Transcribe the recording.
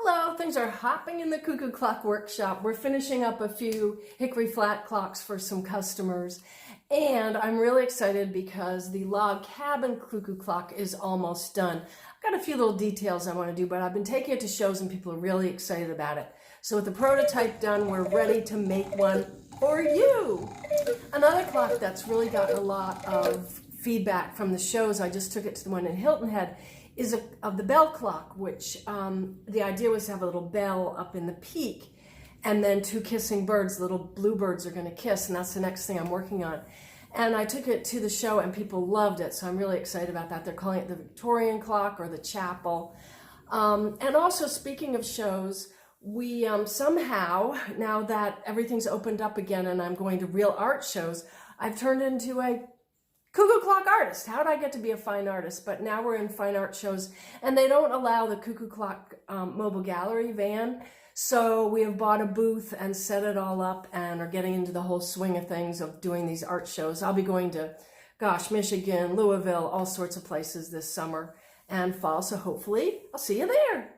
Hello, things are hopping in the Cuckoo Clock workshop. We're finishing up a few hickory flat clocks for some customers. And I'm really excited because the log cabin cuckoo clock is almost done. I've got a few little details I want to do, but I've been taking it to shows and people are really excited about it. So with the prototype done, we're ready to make one for you. Another clock that's really gotten a lot of feedback from the shows, I just took it to the one in Hilton Head, is of the bell clock, which the idea was to have a little bell up in the peak and then two kissing birds, little bluebirds are going to kiss, and that's the next thing I'm working on. And I took it to the show and people loved it, so I'm really excited about that. They're calling it the Victorian clock or the chapel. And also, speaking of shows, we somehow, now that everything's opened up again and I'm going to real art shows, I've turned into a Cuckoo Clock artist. How did I get to be a fine artist? But now we're in fine art shows and they don't allow the Cuckoo Clock mobile gallery van. So we have bought a booth and set it all up and are getting into the whole swing of things of doing these art shows. I'll be going to, Michigan, Louisville, all sorts of places this summer and fall. So hopefully I'll see you there.